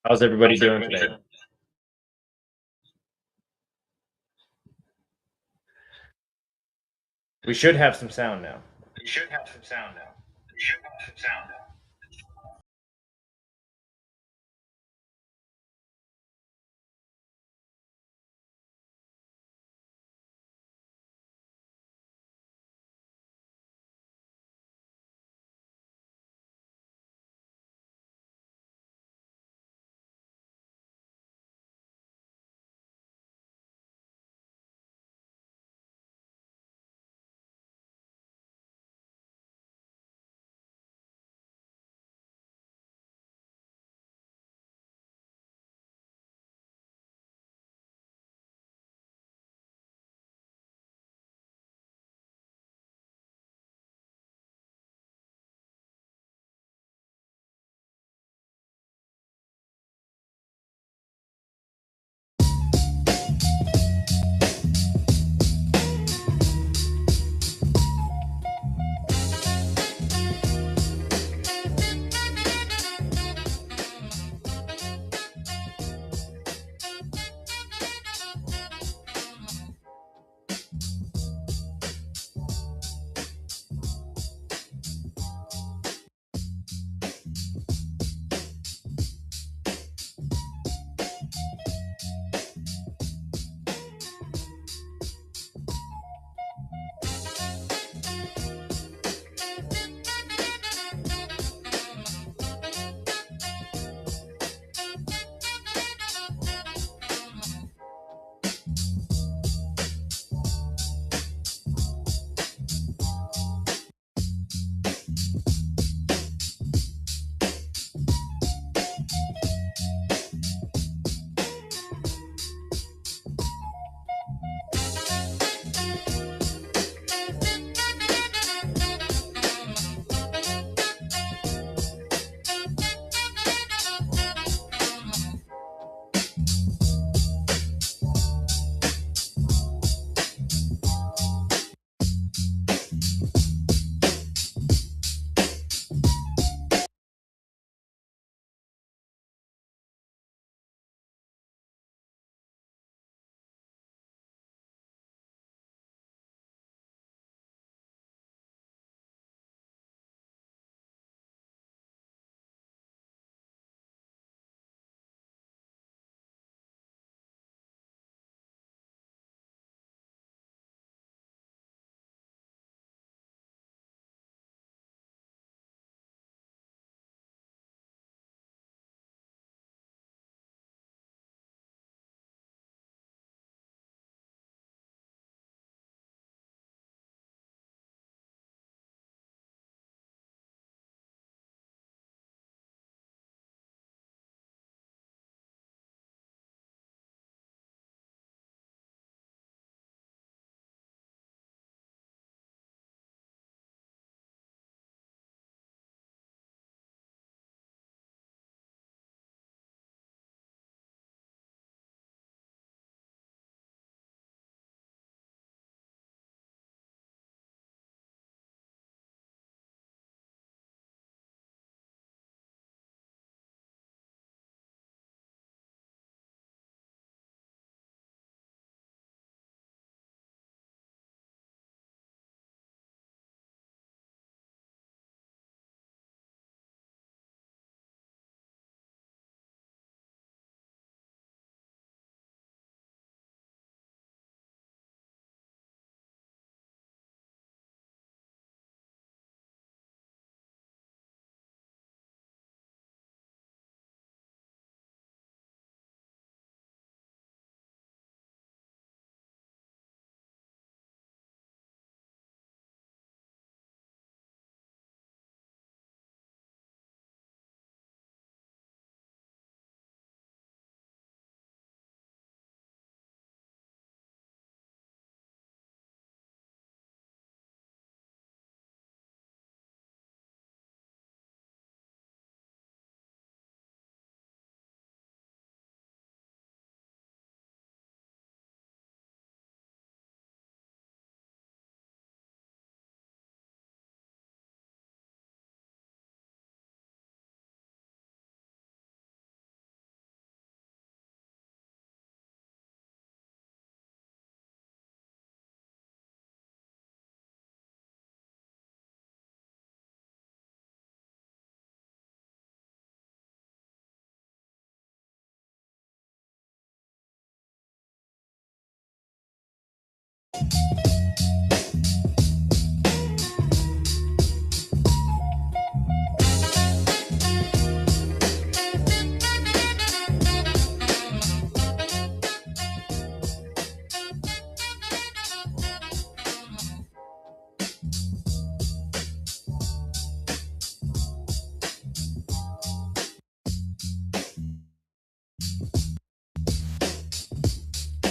How's everybody doing today? We should have some sound now. You should have some sound now. You should have some sound now.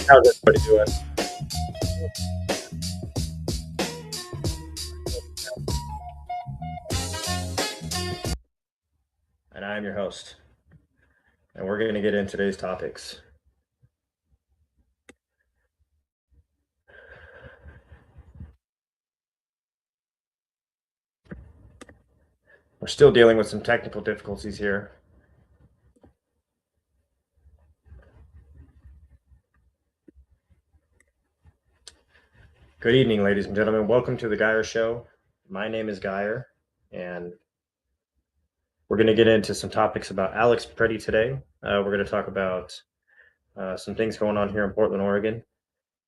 How's everybody doing? And I'm your host. And we're going to get into today's topics. We're still dealing with some technical difficulties here. Good evening, ladies and gentlemen. Welcome to the Geyer Show. My name is Geyer, and we're going to get into some topics about Alex Preddy today. We're going to talk about some things going on here in Portland, Oregon,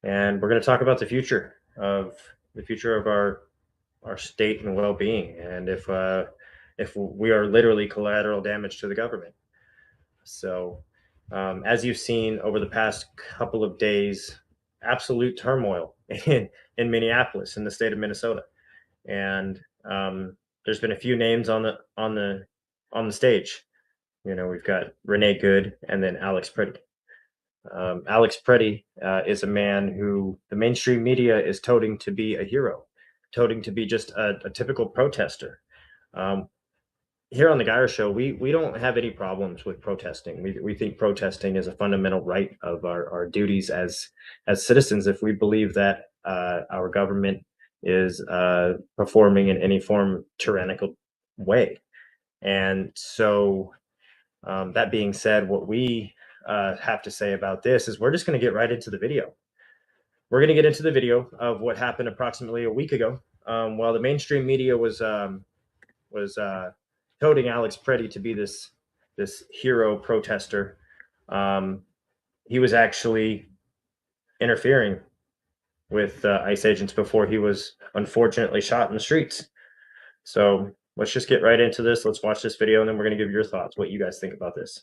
and we're going to talk about the future of our state and well-being, and if we are literally collateral damage to the government. So, as you've seen over the past couple of days, absolute turmoil in Minneapolis, in the state of Minnesota, and there's been a few names on the stage. You know, we've got Renee Good and then Alex Preddy. Alex Preddy is a man who the mainstream media is toting to be a hero, toting to be just a typical protester. Here on the Geyer Show, we don't have any problems with protesting. We think protesting is a fundamental right of our duties as citizens if we believe that our government is performing in any form tyrannical way. And so, that being said, what we have to say about this is we're just going to get right into the video. We're going to get into the video of what happened approximately a week ago, while the mainstream media was toting Alex Preddy to be this hero protester. He was actually interfering with ICE agents before he was unfortunately shot in the streets. So let's just get right into this. Let's watch this video, and then we're going to give your thoughts, what you guys think about this.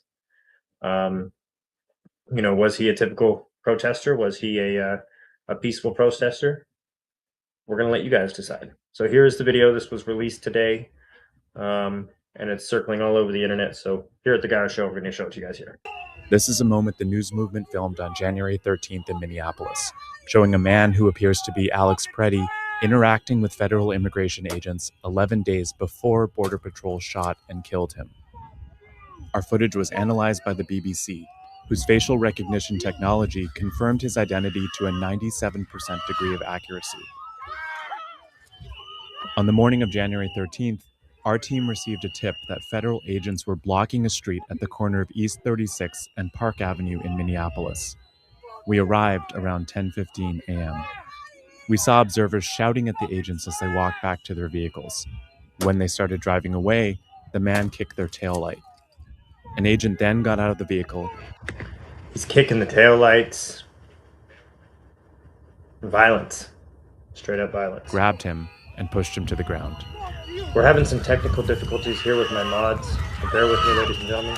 Was he a typical protester? Was he a peaceful protester? We're going to let you guys decide. So here's the video. This was released today, and it's circling all over the internet. So here at the Geyer Show, we're going to show it to you guys here. This is a moment the news movement filmed on January 13th in Minneapolis, showing a man who appears to be Alex Preddy interacting with federal immigration agents 11 days before Border Patrol shot and killed him. Our footage was analyzed by the BBC, whose facial recognition technology confirmed his identity to a 97% degree of accuracy. On the morning of January 13th, our team received a tip that federal agents were blocking a street at the corner of East 36 and Park Avenue in Minneapolis. We arrived around 10:15 a.m. We saw observers shouting at the agents as they walked back to their vehicles. When they started driving away, the man kicked their taillight. An agent then got out of the vehicle. He's kicking the taillights. Violence. Straight up violence. Grabbed him and pushed him to the ground. We're having some technical difficulties here with my mods. So bear with me, ladies and gentlemen.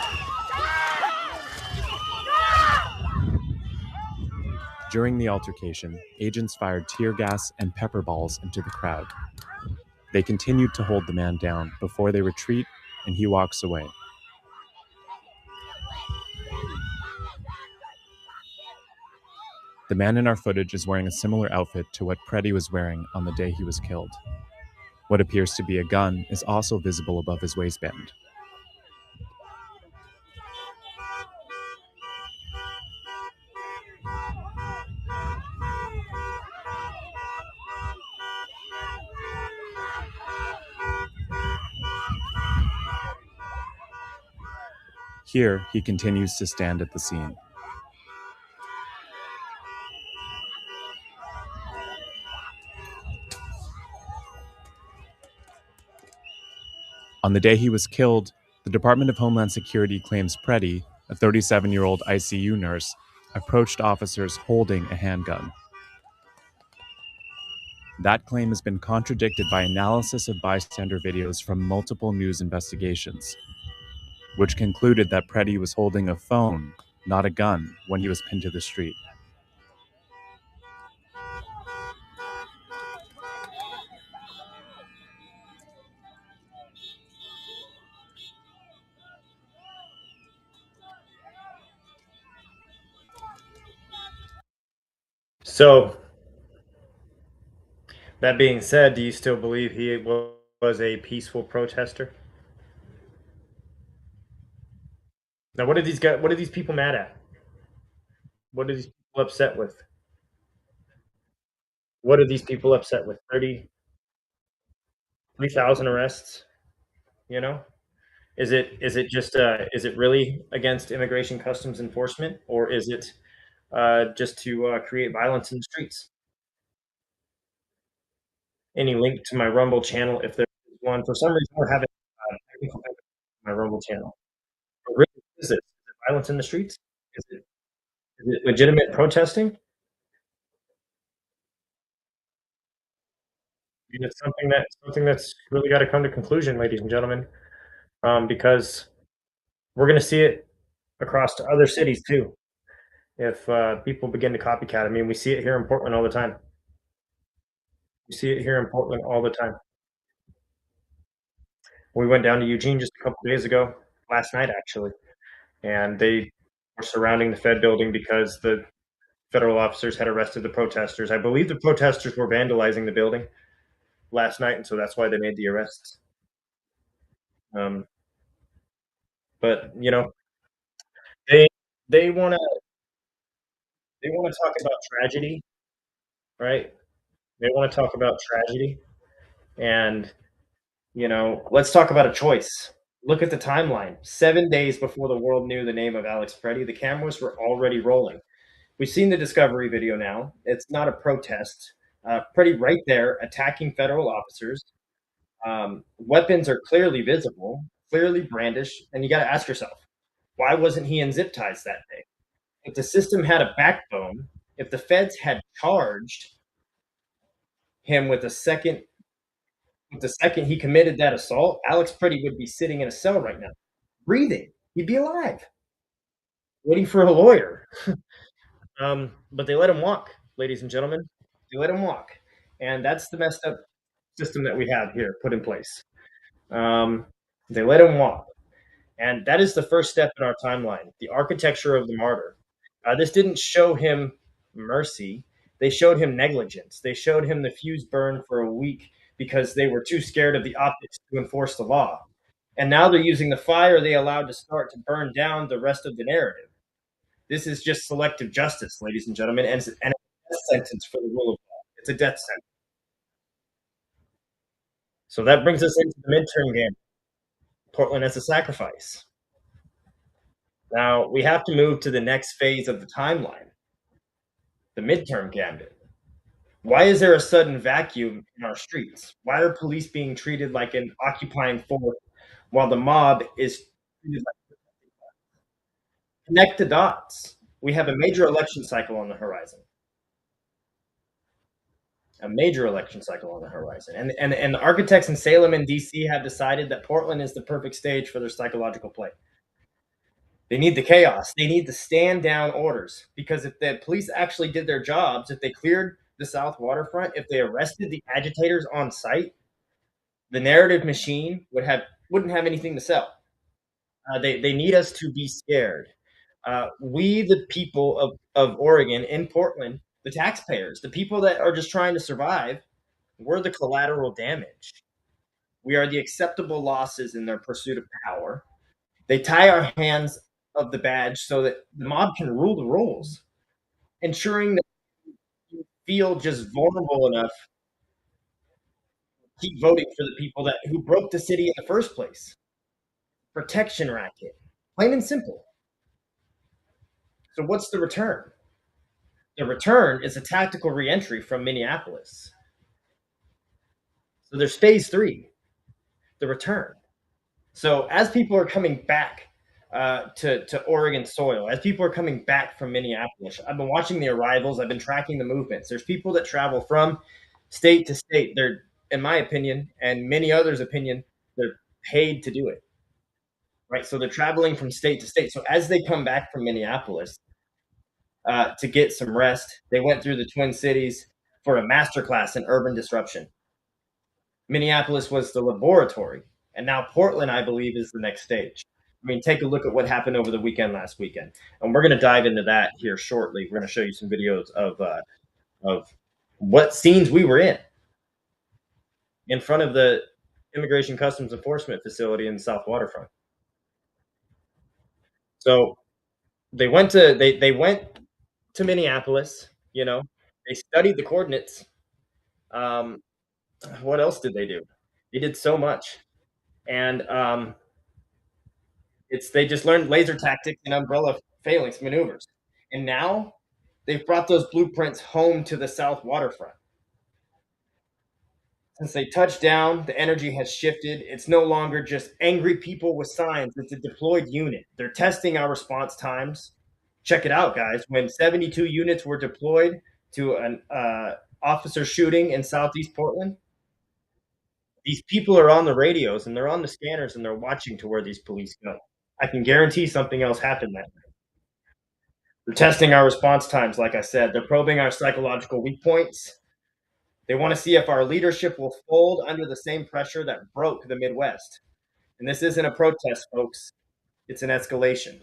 During the altercation, agents fired tear gas and pepper balls into the crowd. They continued to hold the man down before they retreat, and he walks away. The man in our footage is wearing a similar outfit to what Preddy was wearing on the day he was killed. What appears to be a gun is also visible above his waistband. Here, he continues to stand at the scene. On the day he was killed, the Department of Homeland Security claims Preddy, a 37-year-old ICU nurse, approached officers holding a handgun. That claim has been contradicted by analysis of bystander videos from multiple news investigations, which concluded that Preddy was holding a phone, not a gun, when he was pinned to the street. So, that being said, do you still believe he was a peaceful protester? Now, what are these guys? What are these people mad at? What are these people upset with? What are these people upset with? 33,000 arrests. You know, is it just is it really against immigration customs enforcement, or is it just to create violence in the streets? Any link to my Rumble channel if there's one? For some reason, we're having technical difficulties on my Rumble channel. But really, what is it? Is it violence in the streets? Is it legitimate protesting? I mean, it's something that's really got to come to conclusion, ladies and gentlemen, because we're going to see it across to other cities too. If people begin to copycat, I mean, we see it here in Portland all the time. We see it here in Portland all the time. We went down to Eugene just a couple days ago, last night actually, and they were surrounding the Fed building because the federal officers had arrested the protesters. I believe the protesters were vandalizing the building last night, and so that's why they made the arrests. Um, but you know, they they want to talk about tragedy, right? They want to talk about tragedy, and let's talk about a choice. Look at the timeline. 7 days before the world knew the name of Alex Preddy, the cameras were already rolling. We've seen the Discovery video now. It's not a protest. Pretty right there, attacking federal officers. Weapons are clearly visible, clearly brandished, and you got to ask yourself, why wasn't he in zip ties that day? If the system had a backbone, if the feds had charged him with the second he committed that assault, Alex Preddy would be sitting in a cell right now, breathing. He'd be alive, waiting for a lawyer. But they let him walk, ladies and gentlemen. They let him walk, and that's the messed up system that we have here put in place. Um, they let him walk, and that is the first step in our timeline. The architecture of the martyr. This didn't show him mercy. They showed him negligence. They showed him the fuse burn for a week because they were too scared of the optics to enforce the law. And now they're using the fire they allowed to start to burn down the rest of the narrative. This is just selective justice, ladies and gentlemen, and it's a death sentence for the rule of law. It's a death sentence. So that brings us into the midterm game. Portland as a sacrifice. Now we have to move to the next phase of the timeline, the midterm gambit. Why is there a sudden vacuum in our streets? Why are police being treated like an occupying force while the mob is treated like connect the dots? We have a major election cycle on the horizon. A major election cycle on the horizon. And the architects in Salem and DC have decided that Portland is the perfect stage for their psychological play. They need the chaos. They need the stand down orders, because if the police actually did their jobs, if they cleared the South Waterfront, if they arrested the agitators on site, the narrative machine wouldn't have anything to sell. They need us to be scared. We, the people of Oregon in Portland, the taxpayers, the people that are just trying to survive, we're the collateral damage. We are the acceptable losses in their pursuit of power. They tie our hands of the badge so that the mob can rule the rules, ensuring that you feel just vulnerable enough to keep voting for the people who broke the city in the first place. Protection racket, plain and simple. So what's the return? The return is a tactical reentry from Minneapolis. So there's phase 3, the return. So as people are coming back to Oregon soil, as people are coming back from Minneapolis, I've been watching the arrivals. I've been tracking the movements. There's people that travel from state to state. They're, in my opinion, and many others' opinion, they're paid to do it. Right? So they're traveling from state to state. So as they come back from Minneapolis to get some rest, they went through the Twin Cities for a masterclass in urban disruption. Minneapolis was the laboratory, and now Portland, I believe, is the next stage. I mean, take a look at what happened over the weekend last weekend, and we're going to dive into that here shortly. We're going to show you some videos of of what scenes we were in front of the Immigration Customs Enforcement facility in the South Waterfront. So they went to Minneapolis. You know, they studied the coordinates. Um, what else did they do? They did so much, and it's they just learned laser tactics and umbrella phalanx maneuvers, and now they've brought those blueprints home to the South Waterfront. Since they touched down, the energy has shifted. It's no longer just angry people with signs. It's a deployed unit. They're testing our response times. Check it out, guys. When 72 units were deployed to an officer shooting in Southeast Portland, these people are on the radios and they're on the scanners and they're watching to where these police go. I can guarantee something else happened that night. They're testing our response times, like I said. They're probing our psychological weak points. They want to see if our leadership will fold under the same pressure that broke the Midwest. And this isn't a protest, folks. It's an escalation.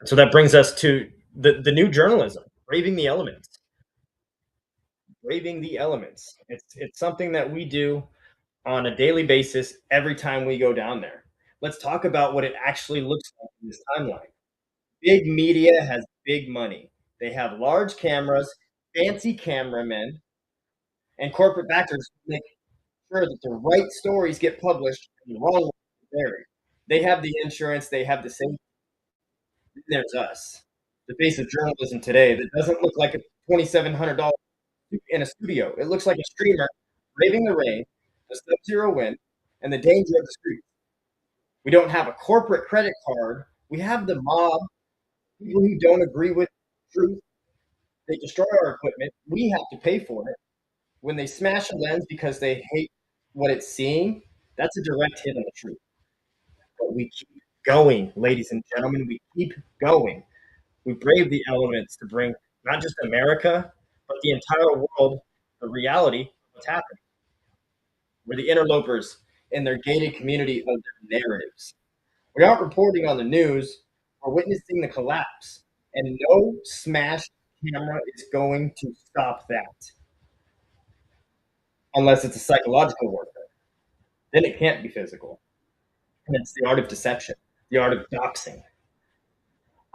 So that brings us to the new journalism, braving the elements. Braving the elements. It's something that we do on a daily basis every time we go down there. Let's talk about what it actually looks like in this timeline. Big media has big money. They have large cameras, fancy cameramen, and corporate backers make sure that the right stories get published and the wrong ones get buried. They have the insurance, they have the safety. There's us, the face of journalism today that doesn't look like a $2,700 in a studio. It looks like a streamer braving the rain, the sub-zero wind, and the danger of the street. We don't have a corporate credit card. We have the mob, people who don't agree with truth. They destroy our equipment. We have to pay for it. When they smash a lens because they hate what it's seeing, that's a direct hit on the truth. But we keep going, ladies and gentlemen. We keep going. We brave the elements to bring not just America, but the entire world the reality of what's happening. We're the interlopers in their gated community of their narratives. We aren't reporting on the news, we're witnessing the collapse. And no smashed camera is going to stop that unless it's a psychological warfare. Then it can't be physical. And it's the art of deception, the art of doxing.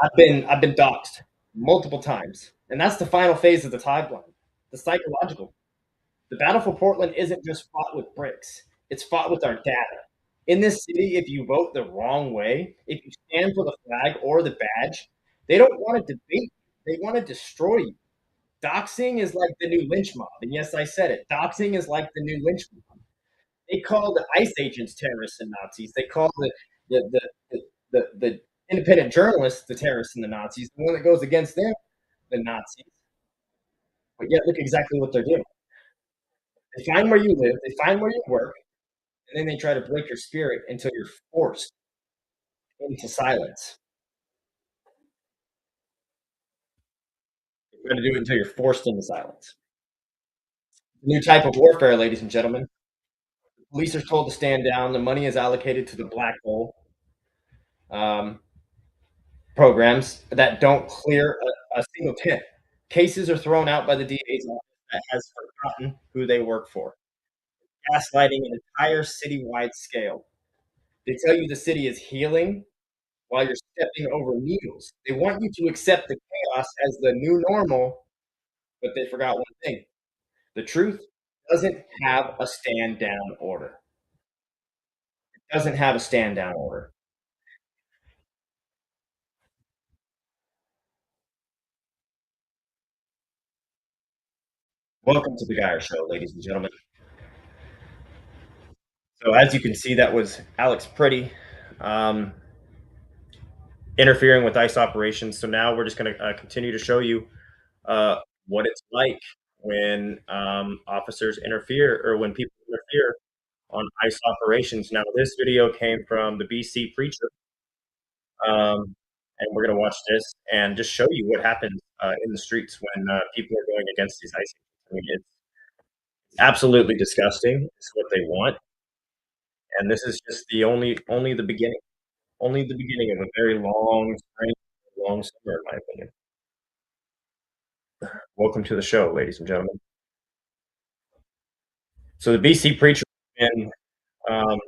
I've been doxed multiple times, and that's the final phase of the timeline, the psychological. The battle for Portland isn't just fought with bricks; it's fought with our data. In this city, if you vote the wrong way, if you stand for the flag or the badge, they don't want to debate. They want to destroy you. Doxing is like the new lynch mob, and yes, I said it. Doxing is like the new lynch mob. They call the ICE agents terrorists and Nazis. They call the independent journalists the terrorists and the Nazis. The one that goes against them, the Nazis. But yet, look exactly what they're doing. They find where you live, they find where you work, and then they try to break your spirit until you're forced into silence. You're going to do it until you're forced into silence. A new type of warfare, ladies and gentlemen. The police are told to stand down. The money is allocated to the black hole um, programs that don't clear a single tip. Cases are thrown out by the DA's office that has forgotten who they work for. Gaslighting an entire citywide scale. They tell you the city is healing while you're stepping over needles. They want you to accept the chaos as the new normal, but they forgot one thing. The truth doesn't have a stand down order. It doesn't have a stand down order. Welcome to the Geyer Show, ladies and gentlemen. So, as you can see, that was Alex Pretty um, interfering with ICE operations. So now we're just going to continue to show you uh, what it's like when officers interfere or when people interfere on ICE operations. Now, this video came from the BC Preacher, and we're going to watch this and just show you what happens in the streets when people are going against these ICE. I mean, it's absolutely disgusting. It's what they want, and this is just the only the beginning, only the beginning of a very long spring, long summer, in my opinion. welcome to the show, ladies and gentlemen. So the BC preacher, and um,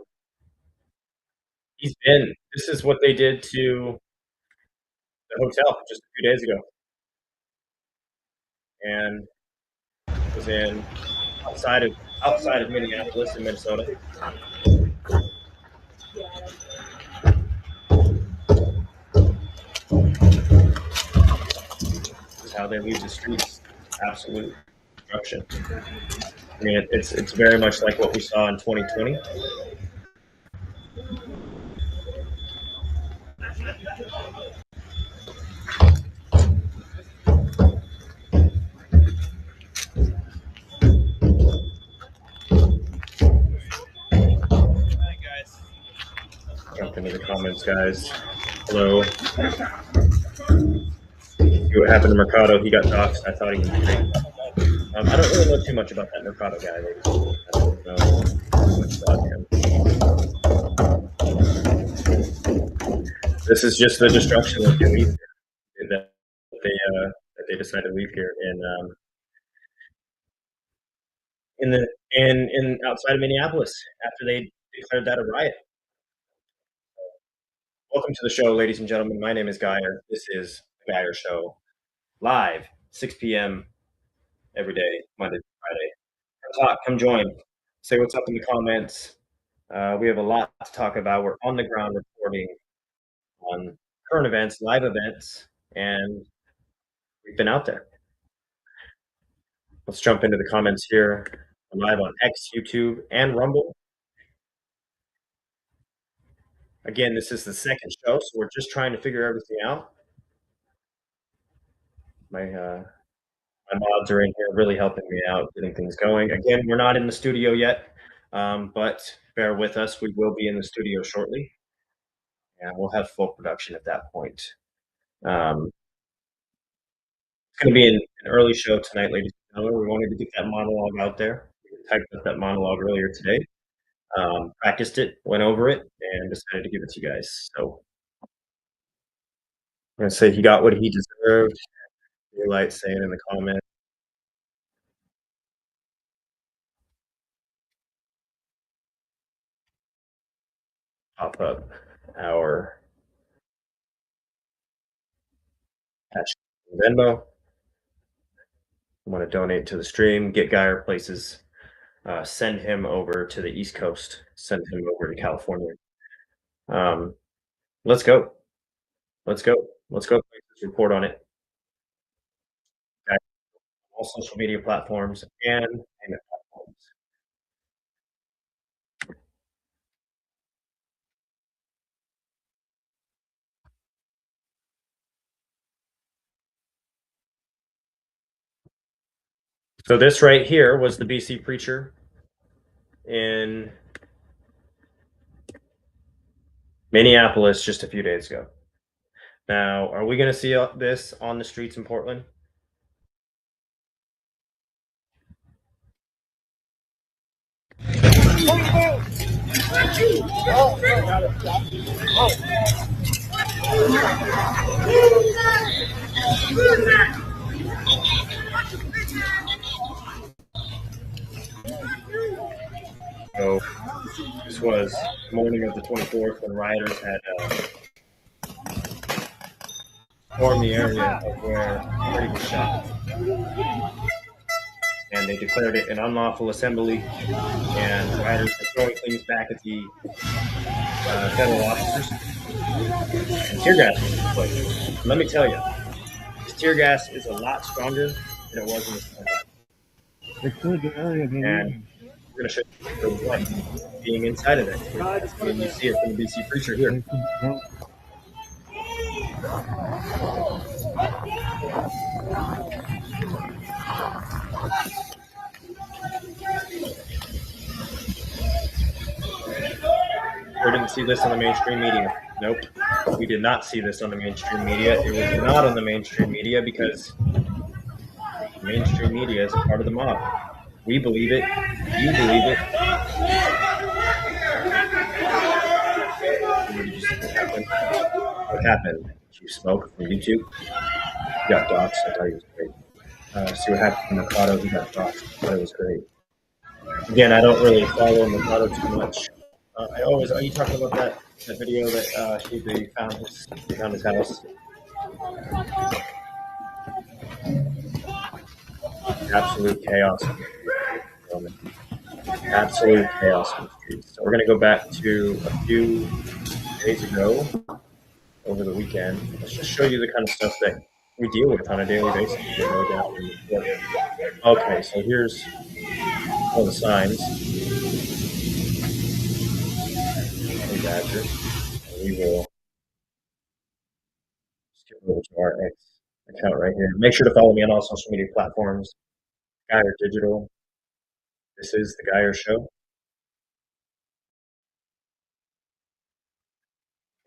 this is what they did to the hotel just a few days ago, and it was in outside of Minneapolis in Minnesota. This is how they leave the streets, absolute destruction. I mean, it's very much like what we saw in 2020. Jump into the comments, guys. Hello. See what happened to Mercado. He got doxxed. I thought he was great. I don't really know too much about that Mercado guy. I don't know too much about him. This is just the destruction that they decided to leave here in outside of Minneapolis after they declared that a riot. Welcome to the show, ladies and gentlemen. My name is Geyer. This is the Geyer Show, live 6 p.m. every day, Monday to Friday. Come join. Say what's up in the comments. We have a lot to talk about. We're on the ground reporting on current events, live events, and we've been out there. Let's jump into the comments here. I'm live on X, YouTube, and Rumble. Again, this is the second show, so we're just trying to figure everything out. My mods are in here really helping me out, getting things going. Again, we're not in the studio yet, but bear with us. We will be in the studio shortly, and we'll have full production at that point. It's going to be an early show tonight, ladies and gentlemen. We wanted to get that monologue out there. We typed up that monologue earlier today, practiced it, went over it, and decided to give it to you guys. So I'm going to say he got what he deserved. Daylight saying in the comments. Pop up our Venmo. I want to donate to the stream, get Geyer places, send him over to the East Coast, send him over to California. Let's go. Let's go. Let's go. Report on it. Okay. All social media platforms and payment platforms. So this right here was the BC preacher in Minneapolis just a few days ago. Now, are we going to see this on the streets in Portland? So this was morning of the 24th when rioters had stormed the area of where Freddie was shot. And they declared it an unlawful assembly, and rioters were throwing things back at the federal officers. And tear gas was deployed. Let me tell you, this tear gas is a lot stronger than it was in the summer. And we're going to show you what being inside of it. And you see it from the BC preacher here. We didn't see this on the mainstream media. Nope. We did not see this on the mainstream media. It was not on the mainstream media because the mainstream media is a part of the mob. We believe it. You believe it. What did you see happen? What happened? Did you smoke from YouTube? You got doxxed. I thought he was great. see what happened to Mikado. He got dropped, but it was great. Again, I don't really follow Mikado too much. Are you talking about that video that they found his house? Absolute chaos. Absolute chaos in the streets. So we're going to go back to a few days ago over the weekend. Let's just show you the kind of stuff that we deal with on a daily basis. Okay, so here's all the signs. Honey Badger. And we will skip over to our X account right here. Make sure to follow me on all social media platforms. Geyer Digital. This is the Geyer Show.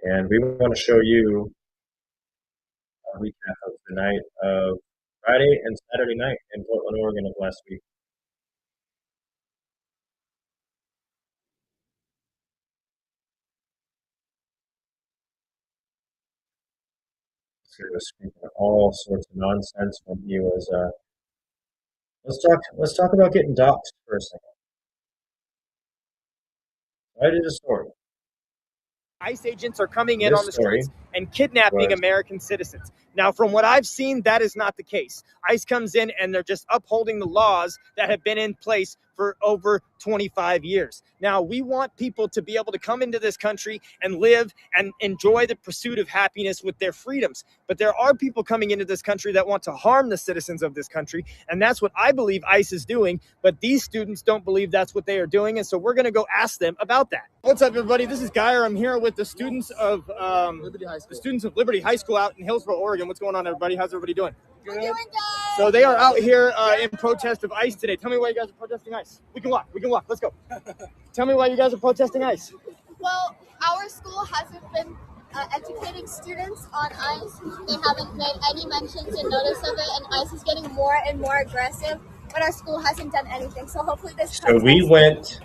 And we want to show you a recap of the night of Friday and Saturday night in Portland, Oregon of last week. So he was speaking all sorts of nonsense when he was let's talk about getting doxxed for a second. I did a story. ICE agents are coming in on the streets and kidnapping American citizens. Now, from what I've seen, that is not the case. ICE comes in and they're just upholding the laws that have been in place for over 25 years. Now, we want people to be able to come into this country and live and enjoy the pursuit of happiness with their freedoms. But there are people coming into this country that want to harm the citizens of this country. And that's what I believe ICE is doing. But these students don't believe that's what they are doing. And so we're going to go ask them about that. What's up, everybody? This is Geyer. I'm here with the students of Liberty High School out in Hillsboro, Oregon. What's going on, everybody? How's everybody doing? Good. So they are out here in protest of ICE today. Tell me why you guys are protesting ICE. We can walk. Let's go. Tell me why you guys are protesting ICE. Well, our school hasn't been educating students on ICE. They haven't made any mentions and notice of it, and ICE is getting more and more aggressive, but our school hasn't done anything. So hopefully this So we went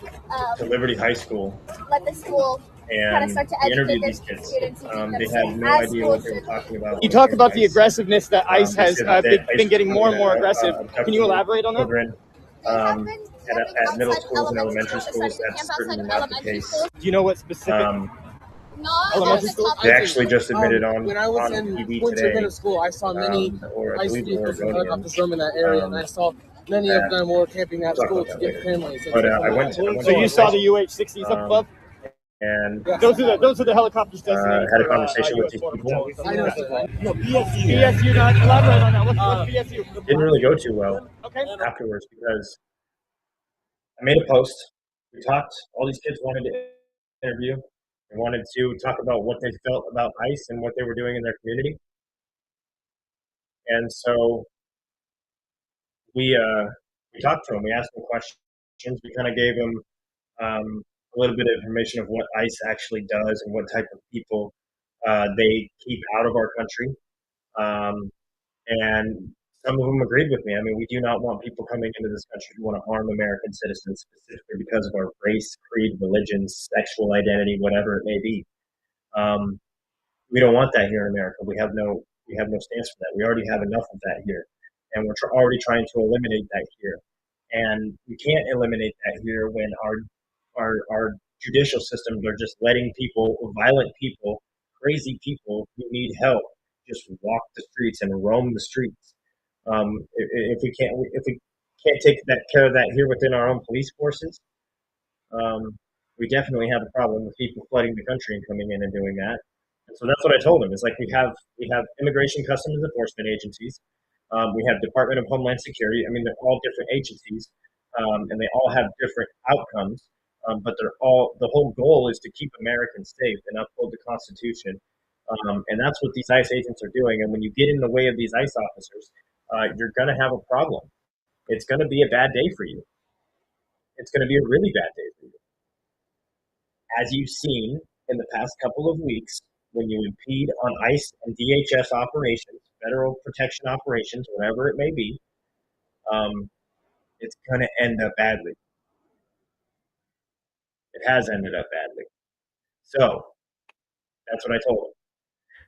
to Liberty High School. Let the school kind of start to educate these kids. students. They had no idea what they were talking about. You talk about the aggressiveness that ICE has been getting more and more aggressive. Can you elaborate on that? At middle schools and elementary schools, that's certainly not the case. Do you know what specific? Elementary school? They actually just admitted on when I was on in TV Winter today. Middle School, I saw many ICE vehicles and helicopters roaming that area, and I saw many of them were camping at school to get families. But I went So you saw the UH-60s up above? And those are the helicopters designated. had a conversation with these people. I know. No, BSU. Not elaborate on that. What's BSU? Didn't really go too well Okay. afterwards because I made a post. We talked. All these kids wanted to interview. They wanted to talk about what they felt about ICE and what they were doing in their community. And so we talked to them. We asked them questions. We kind of gave them a little bit of information of what ICE actually does and what type of people they keep out of our country. And some of them agreed with me. I mean, we do not want people coming into this country who want to harm American citizens specifically because of our race, creed, religion, sexual identity, whatever it may be. We don't want that here in America. We have no stance for that. We already have enough of that here, and we're already trying to eliminate that here. And we can't eliminate that here when our judicial systems are just letting people, violent people, crazy people who need help, just walk the streets and roam the streets. If we can't take care of that here within our own police forces, we definitely have a problem with people flooding the country and coming in and doing that. And so that's what I told them. It's like we have Immigration Customs Enforcement agencies. We have Department of Homeland Security. I mean, they're all different agencies, and they all have different outcomes. But the whole goal is to keep Americans safe and uphold the Constitution. And that's what these ICE agents are doing. And when you get in the way of these ICE officers, you're going to have a problem. It's going to be a bad day for you. It's going to be a really bad day for you. As you've seen in the past couple of weeks, when you impede on ICE and DHS operations, federal protection operations, whatever it may be, it's going to end up badly. It has ended up badly. So that's what I told him.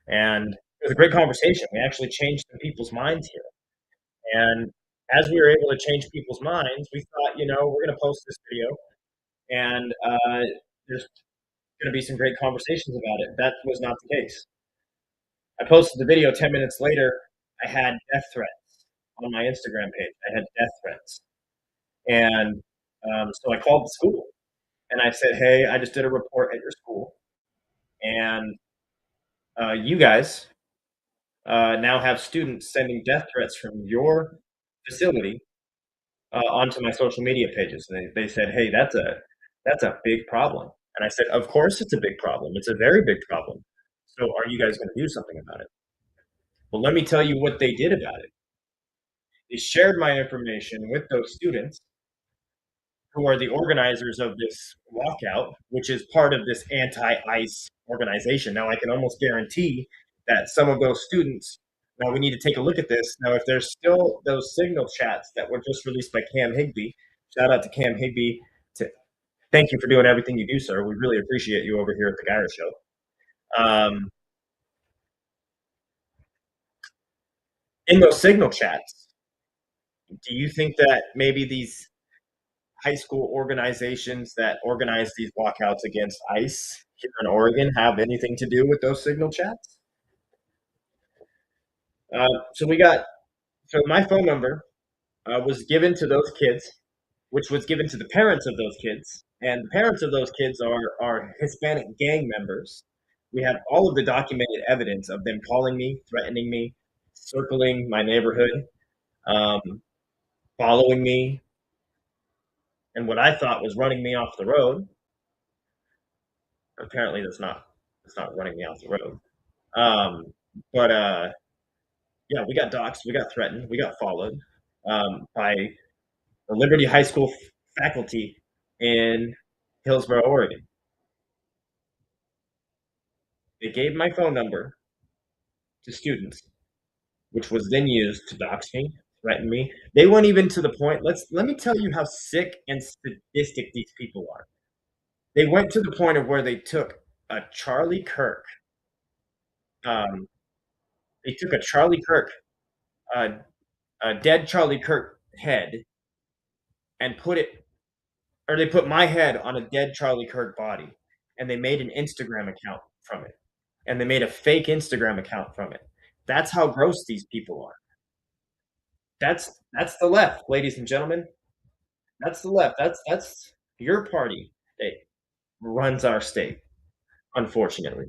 And it was a great conversation. We actually changed some people's minds here. And as we were able to change people's minds, we thought, we're going to post this video, and there's going to be some great conversations about it. That was not the case. I posted the video 10 minutes later. I had death threats on my Instagram page. I had death threats. And so I called the school, and I said, hey, I just did a report at your school, and you guys now have students sending death threats from your facility onto my social media pages. And they said, hey, that's a big problem. And I said, of course it's a big problem. It's a very big problem. So are you guys going to do something about it? Well, let me tell you what they did about it. They shared my information with those students who are the organizers of this walkout, which is part of this anti-ICE organization. Now, I can almost guarantee that some of those students, now we need to take a look at this. Now, if there's still those signal chats that were just released by Cam Higbee, shout out to Cam Higbee. Thank you for doing everything you do, sir. We really appreciate you over here at the Geyer Show. In those signal chats, do you think that maybe these high school organizations that organize these walkouts against ICE here in Oregon have anything to do with those signal chats? So my phone number was given to those kids, which was given to the parents of those kids. And the parents of those kids are Hispanic gang members. We have all of the documented evidence of them calling me, threatening me, circling my neighborhood, following me, and what I thought was running me off the road. Apparently that's not running me off the road. Yeah, we got doxxed, we got threatened, we got followed by the Liberty High School faculty in Hillsboro, Oregon. They gave my phone number to students, which was then used to dox me, threaten me. They went even to the point, let me tell you how sick and sadistic these people are. They went to the point of where they took a Charlie Kirk. They took a Charlie Kirk, a dead Charlie Kirk head, and they put my head on a dead Charlie Kirk body, and they made an Instagram account from it. And they made a fake Instagram account from it. That's how gross these people are. That's the left, ladies and gentlemen. That's the left. That's your party that runs our state, unfortunately.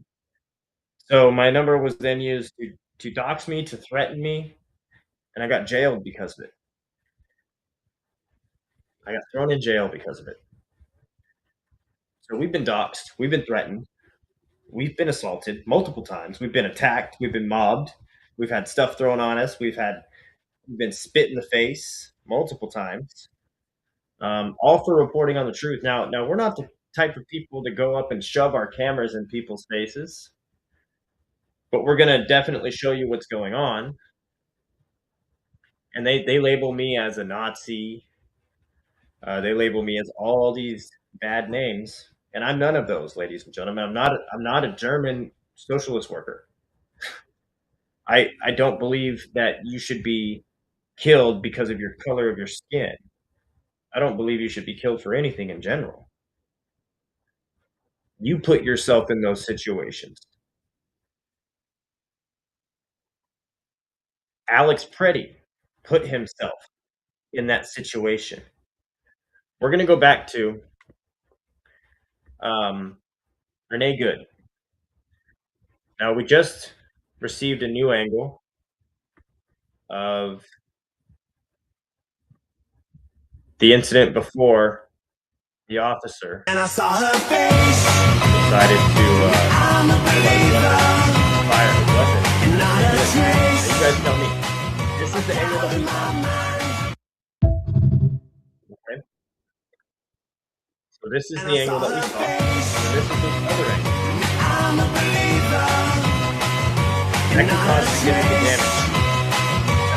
So my number was then used to dox me, to threaten me, and I got jailed because of it. I got thrown in jail because of it. So we've been doxxed, we've been threatened, we've been assaulted multiple times, we've been attacked, we've been mobbed, we've had stuff thrown on us, we've been spit in the face multiple times, all for reporting on the truth. Now we're not the type of people to go up and shove our cameras in people's faces, but we're going to definitely show you what's going on. And they label me as a Nazi. They label me as all these bad names, and I'm none of those, ladies and gentlemen. I'm not a German socialist worker. I don't believe that you should be killed because of your color of your skin. I don't believe you should be killed for anything in general. You put yourself in those situations. Alex Preddy put himself in that situation. We're going to go back to Renee Good. Now, we just received a new angle of the incident before the officer and I saw her face. Decided to fire his weapon. You guys tell me, this is the angle that we saw. Okay. So this is the angle that we saw. And this is the other angle. That can cause significant damage.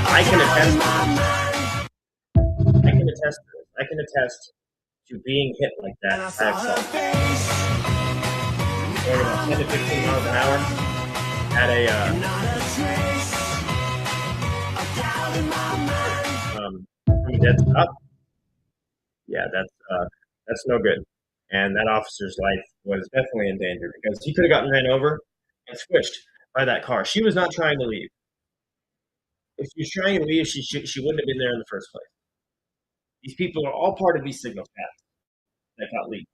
I can attest to this. I can attest to being hit like that. I have going about 10 to 15 miles an hour at dead stop. Yeah, that's no good. And that officer's life was definitely in danger because he could have gotten ran over and squished by that car. She was not trying to leave. If she was trying to leave, she wouldn't have been there in the first place. These people are all part of these signal paths that got leaked.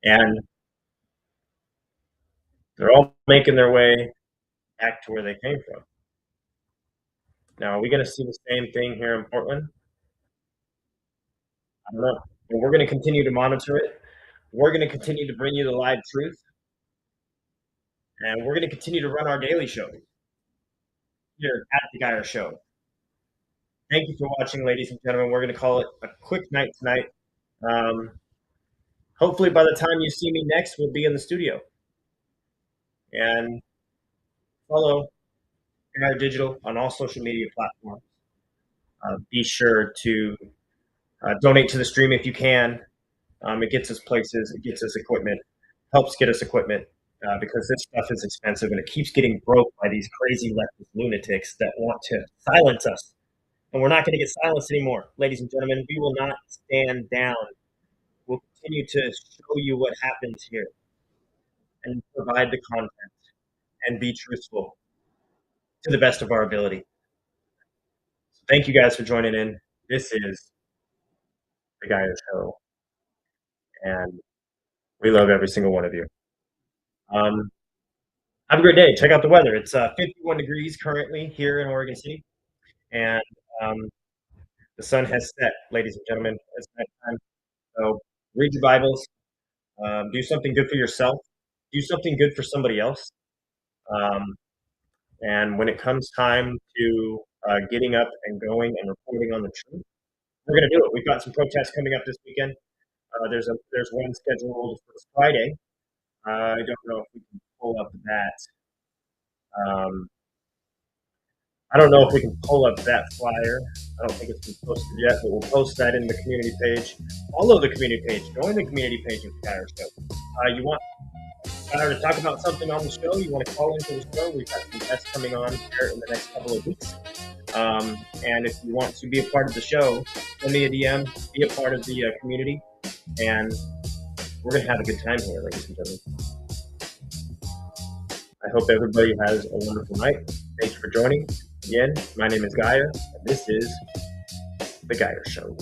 And they're all making their way back to where they came from. Now, are we going to see the same thing here in Portland? I don't know. But we're going to continue to monitor it. We're going to continue to bring you the live truth. And we're going to continue to run our daily show here at The Geyer Show. Thank you for watching, ladies and gentlemen. We're going to call it a quick night tonight. Hopefully by the time you see me next, we'll be in the studio. And follow Geyer Digital on all social media platforms. Be sure to donate to the stream if you can. It gets us places, it gets us equipment, helps get us equipment because this stuff is expensive and it keeps getting broke by these crazy leftist lunatics that want to silence us. And we're not going to get silenced anymore, ladies and gentlemen. We will not stand down. We'll continue to show you what happens here and provide the content and be truthful to the best of our ability. So thank you guys for joining in. This is The Geyer Show, and we love every single one of you. Have a great day. Check out the weather. It's 51 degrees currently here in Oregon City, and the sun has set, ladies and gentlemen. It's nighttime. So read your Bibles. Do something good for yourself. Do something good for somebody else. And when it comes time to getting up and going and reporting on the truth, we're going to do it. We've got some protests coming up this weekend. There's one scheduled for Friday. I don't know if we can pull up that. I don't know if we can pull up that flyer. I don't think it's been posted yet, but we'll post that in the community page. Follow the community page. Join the community page of the Geyer Show. You want to talk about something on the show? You want to call into the show? We've got some guests coming on here in the next couple of weeks. And if you want to be a part of the show, send me a DM, be a part of the community, and we're going to have a good time here, ladies and gentlemen. I hope everybody has a wonderful night. Thank you for joining. Again, my name is Geyer, and this is The Geyer Show.